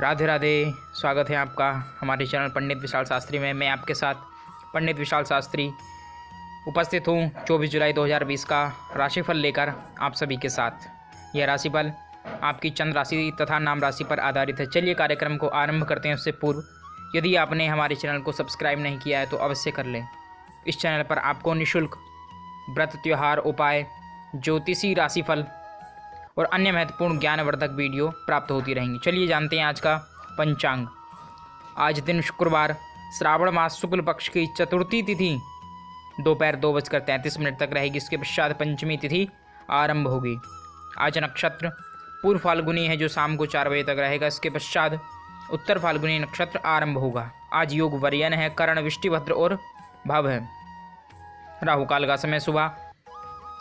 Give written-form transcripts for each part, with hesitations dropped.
राधे राधे। स्वागत है आपका हमारे चैनल पंडित विशाल शास्त्री में। मैं आपके साथ पंडित विशाल शास्त्री उपस्थित हूँ 24 जुलाई 2020 का राशिफल लेकर आप सभी के साथ। यह राशिफल आपकी चंद्र राशि तथा नाम राशि पर आधारित है। चलिए कार्यक्रम को आरंभ करते हैं। उससे पूर्व यदि आपने हमारे चैनल को सब्सक्राइब नहीं किया है तो अवश्य कर लें। इस चैनल पर आपको निःशुल्क व्रत, त्यौहार, उपाय, ज्योतिषी, राशिफल और अन्य महत्वपूर्ण ज्ञानवर्धक वीडियो प्राप्त होती रहेंगी। चलिए जानते हैं आज का पंचांग। आज दिन शुक्रवार, श्रावण मास शुक्ल पक्ष की चतुर्थी तिथि दोपहर 2:33 तक रहेगी। इसके पश्चात पंचमी तिथि आरंभ होगी। आज नक्षत्र पूर्व फाल्गुनी है जो शाम को 4 बजे तक रहेगा। इसके पश्चात उत्तर फाल्गुनी नक्षत्र आरंभ होगा। आज योग वर्यन है, कर्ण, विष्टिभद्र और भव है। राहु काल का समय सुबह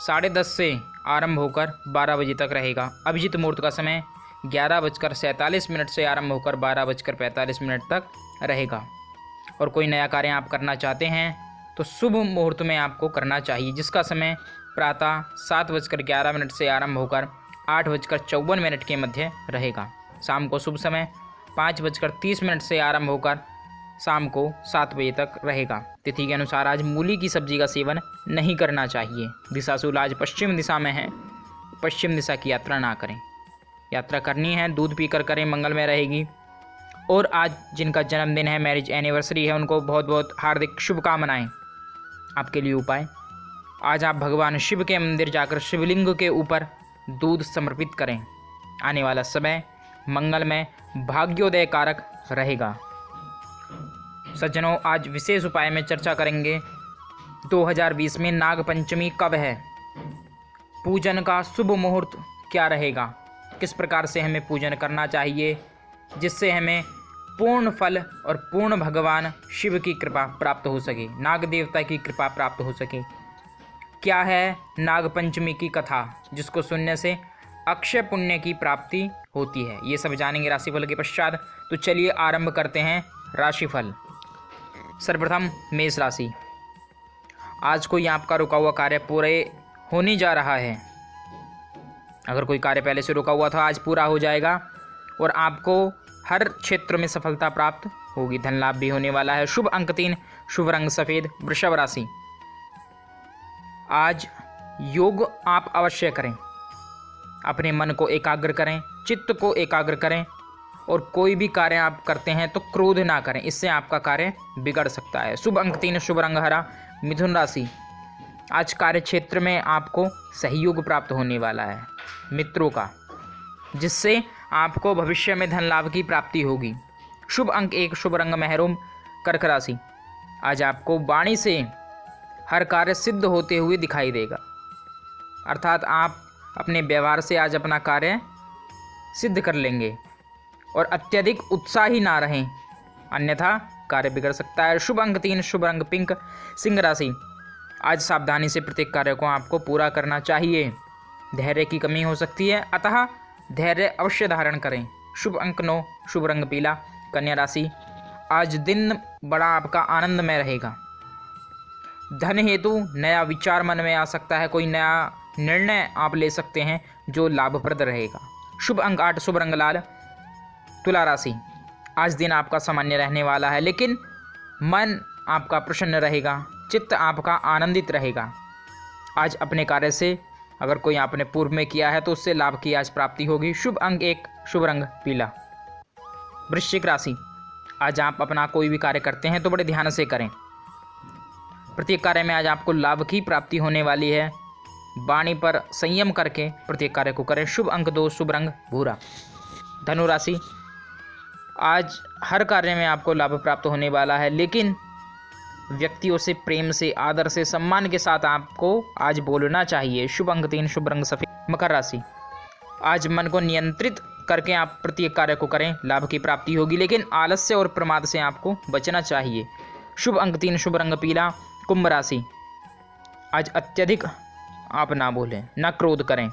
10:30 से आरंभ होकर 12 बजे तक रहेगा। अभिजीत मुहूर्त का समय 11:47 से आरंभ होकर 12:45 तक रहेगा। और कोई नया कार्य आप करना चाहते हैं तो शुभ मुहूर्त में आपको करना चाहिए, जिसका समय प्रातः 7:11 से आरंभ होकर 8:54 के मध्य रहेगा। शाम को शुभ समय 5:30 से आरंभ होकर शाम को 7 बजे तक रहेगा। तिथि के अनुसार आज मूली की सब्जी का सेवन नहीं करना चाहिए। दिशाशूल आज पश्चिम दिशा में है। पश्चिम दिशा की यात्रा ना करें। यात्रा करनी है दूध पीकर करें, मंगलमय रहेगी। और आज जिनका जन्मदिन है, मैरिज एनिवर्सरी है, उनको बहुत बहुत हार्दिक शुभकामनाएं। आपके लिए उपाय, आज आप भगवान शिव के मंदिर जाकर शिवलिंग के ऊपर दूध समर्पित करें। आने वाला समय मंगलमय भाग्योदय कारक रहेगा। सज्जनों, आज विशेष उपाय में चर्चा करेंगे 2020 में नाग पंचमी कब है, पूजन का शुभ मुहूर्त क्या रहेगा, किस प्रकार से हमें पूजन करना चाहिए जिससे हमें पूर्ण फल और पूर्ण भगवान शिव की कृपा प्राप्त हो सके, नाग देवता की कृपा प्राप्त हो सके। क्या है नाग पंचमी की कथा जिसको सुनने से अक्षय पुण्य की प्राप्ति होती है, ये सब जानेंगे राशिफल के पश्चात। तो चलिए आरंभ करते हैं राशिफल। सर्वप्रथम मेष राशि। आज कोई आपका रुका हुआ कार्य पूरे होने जा रहा है। अगर कोई कार्य पहले से रुका हुआ था आज पूरा हो जाएगा और आपको हर क्षेत्र में सफलता प्राप्त होगी। धन लाभ भी होने वाला है। शुभ अंक 3, शुभ रंग सफेद। वृषभ राशि। आज योग आप अवश्य करें। अपने मन को एकाग्र करें, चित्त को एकाग्र करें और कोई भी कार्य आप करते हैं तो क्रोध ना करें, इससे आपका कार्य बिगड़ सकता है। शुभ अंक 3, शुभ रंग हरा। मिथुन राशि। आज कार्य क्षेत्र में आपको सहयोग प्राप्त होने वाला है मित्रों का, जिससे आपको भविष्य में धन लाभ की प्राप्ति होगी। शुभ अंक 1, शुभ रंग महरून। कर्क राशि। आज आपको वाणी से हर कार्य सिद्ध होते हुए दिखाई देगा, अर्थात आप अपने व्यवहार से आज अपना कार्य सिद्ध कर लेंगे और अत्यधिक उत्साही ना रहें, अन्यथा कार्य बिगड़ सकता है। शुभ अंक 3, शुभ रंग पिंक। सिंह राशि। आज सावधानी से प्रत्येक कार्य को आपको पूरा करना चाहिए। धैर्य की कमी हो सकती है, अतः धैर्य अवश्य धारण करें। शुभ अंक 9, शुभ रंग पीला। कन्या राशि। आज दिन बड़ा आपका आनंदमय रहेगा। धन हेतु नया विचार मन में आ सकता है, कोई नया निर्णय आप ले सकते हैं जो लाभप्रद रहेगा। शुभ अंक 8, शुभ रंग लाल। तुला राशि। आज दिन आपका सामान्य रहने वाला है, लेकिन मन आपका प्रसन्न रहेगा, चित्त आपका आनंदित रहेगा। आज अपने कार्य से अगर कोई आपने पूर्व में किया है तो उससे लाभ की आज प्राप्ति होगी। शुभ अंक 1, शुभ रंग पीला। वृश्चिक राशि। आज आप अपना कोई भी कार्य करते हैं तो बड़े ध्यान से करें। प्रत्येक कार्य में आज आपको लाभ की प्राप्ति होने वाली है। वाणी पर संयम करके प्रत्येक कार्य को करें। शुभ अंक 2, शुभ रंग भूरा। धनु राशि। आज हर कार्य में आपको लाभ प्राप्त होने वाला है, लेकिन व्यक्तियों से प्रेम से, आदर से, सम्मान के साथ आपको आज बोलना चाहिए। शुभ अंक 3, शुभ रंग सफेद। मकर राशि। आज मन को नियंत्रित करके आप प्रत्येक कार्य को करें, लाभ की प्राप्ति होगी, लेकिन आलस्य और प्रमाद से आपको बचना चाहिए। शुभ अंक 3, शुभ रंग पीला। कुंभ राशि। आज अत्यधिक आप ना बोलें, ना क्रोध करें,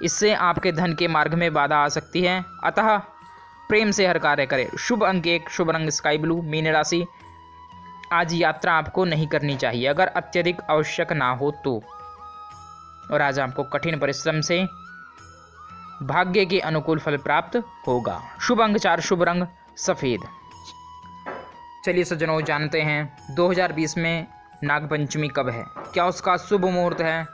इससे आपके धन के मार्ग में बाधा आ सकती है, अतः प्रेम से हर कार्य करें। शुभ अंक 1, शुभ रंग स्काई ब्लू। मीन राशि। आज यात्रा आपको नहीं करनी चाहिए अगर अत्यधिक आवश्यक ना हो तो। और आज आपको कठिन परिश्रम से भाग्य के अनुकूल फल प्राप्त होगा। शुभ अंक 4, शुभ रंग सफ़ेद। चलिए सज्जनों, जानते हैं 2020 में नागपंचमी कब है, क्या उसका शुभ मुहूर्त है,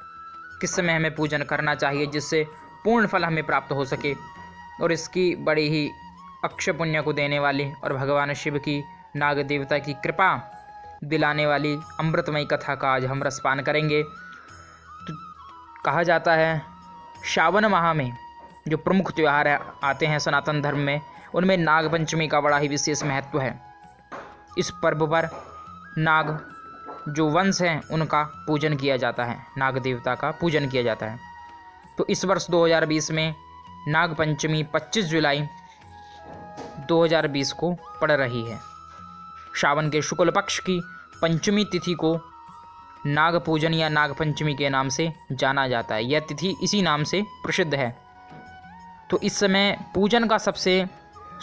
किस समय हमें पूजन करना चाहिए जिससे पूर्ण फल हमें प्राप्त हो सके, और इसकी बड़ी ही अक्षय पुण्य को देने वाली और भगवान शिव की नाग देवता की कृपा दिलाने वाली अमृतमयी कथा का आज हम रसपान करेंगे। तो कहा जाता है श्रावण माह में जो प्रमुख त्यौहार आते हैं सनातन धर्म में, उनमें नागपंचमी का बड़ा ही विशेष महत्व है। इस पर्व पर नाग जो वंश हैं उनका पूजन किया जाता है, नाग देवता का पूजन किया जाता है। तो इस वर्ष 2020 में नागपंचमी 25 जुलाई 2020 को पड़ रही है। श्रावण के शुक्ल पक्ष की पंचमी तिथि को नाग पूजन या नागपंचमी के नाम से जाना जाता है। यह तिथि इसी नाम से प्रसिद्ध है। तो इस समय पूजन का सबसे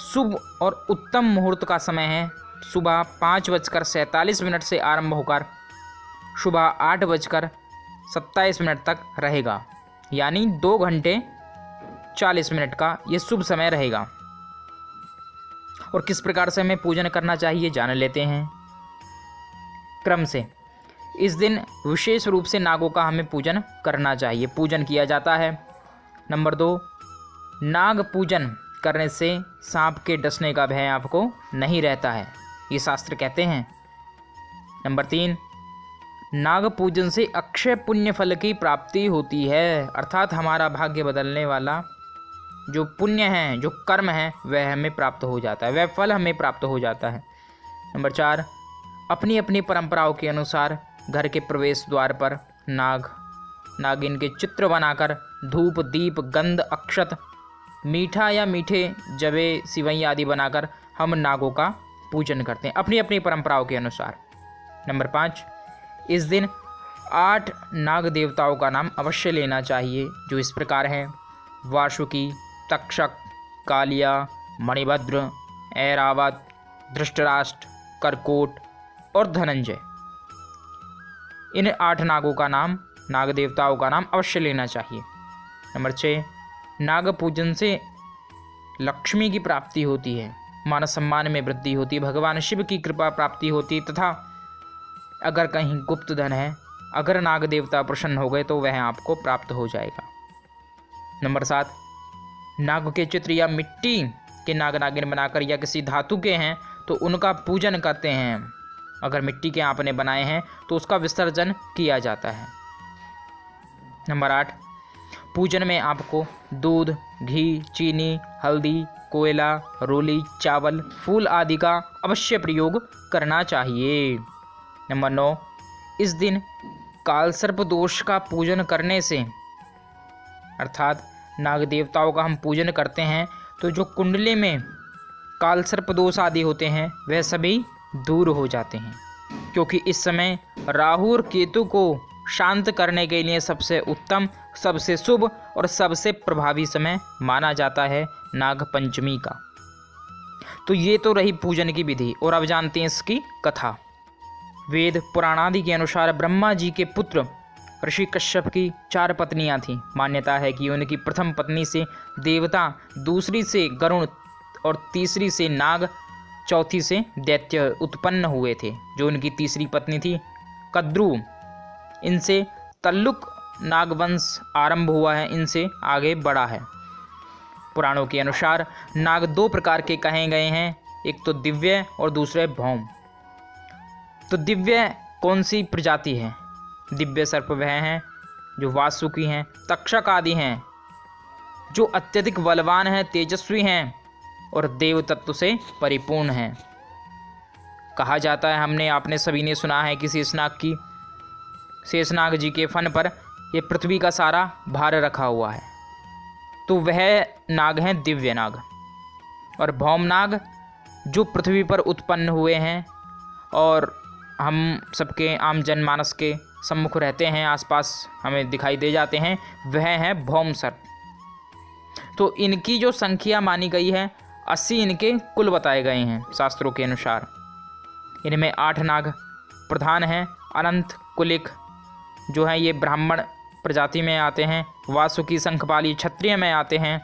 शुभ और उत्तम मुहूर्त का समय है सुबह 5:47 से आरंभ होकर सुबह 8:27 तक रहेगा, यानी 2 घंटे 40 मिनट का ये शुभ समय रहेगा। और किस प्रकार से हमें पूजन करना चाहिए जान लेते हैं क्रम से। इस दिन विशेष रूप से नागों का हमें पूजन करना चाहिए। पूजन किया जाता है। नंबर 2, नाग पूजन करने से सांप के डसने का भय आपको नहीं रहता है, ये शास्त्र कहते हैं। नंबर 3, नाग पूजन से अक्षय पुण्य फल की प्राप्ति होती है, अर्थात हमारा भाग्य बदलने वाला जो पुण्य है, जो कर्म है, वह हमें प्राप्त हो जाता है, वह फल हमें प्राप्त हो जाता है। नंबर 4, अपनी अपनी परंपराओं के अनुसार घर के प्रवेश द्वार पर नागिन के चित्र बनाकर धूप, दीप, गंध, अक्षत, मीठा या मीठे जवे, सिवई आदि बनाकर हम नागों का पूजन करते हैं अपनी अपनी परंपराओं के अनुसार। नंबर 5, इस दिन 8 नाग देवताओं का नाम अवश्य लेना चाहिए, जो इस प्रकार हैं: वासुकी, तक्षक, कालिया, मणिभद्र, ऐरावत, धृष्टराष्ट्र, करकोट और धनंजय। इन 8 नागों का नाम, नाग देवताओं का नाम अवश्य लेना चाहिए। नंबर 6, नाग पूजन से लक्ष्मी की प्राप्ति होती है, मान सम्मान में वृद्धि होती है, भगवान शिव की कृपा प्राप्ति होती तथा अगर कहीं गुप्त धन है, अगर नाग देवता प्रसन्न हो गए तो वह आपको प्राप्त हो जाएगा। नंबर 7, नाग के चित्र या मिट्टी के नाग नागिन बनाकर या किसी धातु के हैं तो उनका पूजन करते हैं। अगर मिट्टी के आपने बनाए हैं तो उसका विसर्जन किया जाता है। नंबर 8, पूजन में आपको दूध, घी, चीनी, हल्दी, कोयला, रोली, चावल, फूल आदि का अवश्य प्रयोग करना चाहिए। नंबर 9, इस दिन कालसर्प दोष का पूजन करने से, अर्थात नाग देवताओं का हम पूजन करते हैं तो जो कुंडली में कालसर्प दोष आदि होते हैं वह सभी दूर हो जाते हैं, क्योंकि इस समय राहु और केतु को शांत करने के लिए सबसे उत्तम, सबसे शुभ और सबसे प्रभावी समय माना जाता है नाग पंचमी का। तो ये तो रही पूजन की विधि, और अब जानते हैं इसकी कथा। वेद पुराण आदि के अनुसार ब्रह्मा जी के पुत्र ऋषि कश्यप की 4 पत्नियां थीं। मान्यता है कि उनकी प्रथम पत्नी से देवता, दूसरी से गरुण और तीसरी से नाग, चौथी से दैत्य उत्पन्न हुए थे। जो उनकी तीसरी पत्नी थी कद्रू, इनसे तल्लुक नागवंश आरंभ हुआ है, इनसे आगे बढ़ा है। पुराणों के अनुसार नाग 2 प्रकार के कहे गए हैं, एक तो दिव्य और दूसरे भौम। तो दिव्य कौन सी प्रजाति है? दिव्य सर्प वह हैं जो वासुकी हैं, तक्षक आदि हैं, जो अत्यधिक बलवान हैं, तेजस्वी हैं और देव तत्व से परिपूर्ण हैं। कहा जाता है, आपने सभी ने सुना है कि शेषनाग जी के फन पर ये पृथ्वी का सारा भार रखा हुआ है। तो वह नाग हैं दिव्य नाग। और भौम नाग जो पृथ्वी पर उत्पन्न हुए हैं और हम सबके आम जनमानस के सम्मुख रहते हैं, आसपास हमें दिखाई दे जाते हैं, वह है भौम सर्प। तो इनकी जो संख्या मानी गई है 80 इनके कुल बताए गए हैं शास्त्रों के अनुसार। इनमें 8 नाग प्रधान हैं। अनंत, कुलिक जो हैं ये ब्राह्मण प्रजाति में आते हैं, वासुकी, शंखपाली क्षत्रिय में आते हैं,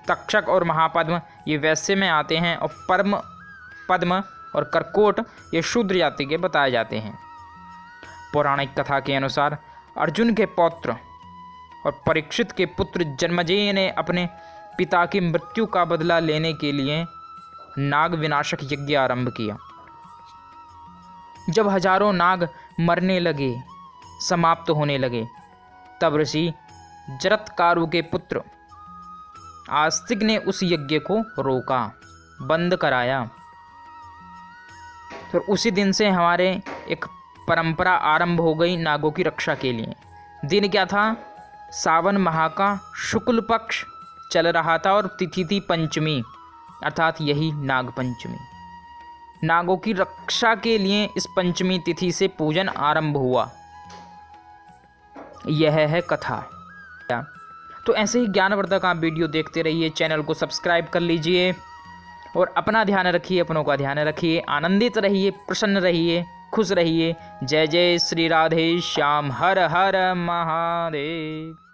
तक्षक और महापद्म ये वैश्य में आते हैं और परम पद्म और कर्कोट ये शूद्र जाति के बताए जाते हैं। पौराणिक कथा के अनुसार अर्जुन के पौत्र और परीक्षित के पुत्र जन्मेजय ने अपने पिता की मृत्यु का बदला लेने के लिए नाग विनाशक यज्ञ आरंभ किया। जब हजारों नाग मरने लगे, समाप्त होने लगे, तब ऋषि जरत्कारु के पुत्र आस्तिक ने उस यज्ञ को रोका, बंद कराया। फिर उसी दिन से हमारे एक परंपरा आरंभ हो गई नागों की रक्षा के लिए। दिन क्या था? सावन माह का शुक्ल पक्ष चल रहा था और तिथि थी पंचमी, अर्थात यही नाग पंचमी। नागों की रक्षा के लिए इस पंचमी तिथि से पूजन आरंभ हुआ। यह है कथा। तो ऐसे ही ज्ञानवर्धक आप वीडियो देखते रहिए, चैनल को सब्सक्राइब कर लीजिए और अपना ध्यान रखिए, अपनों का ध्यान रखिए, आनंदित रहिए, प्रसन्न रहिए, खुश रहिए। जय जय श्री राधे श्याम। हर हर महादेव।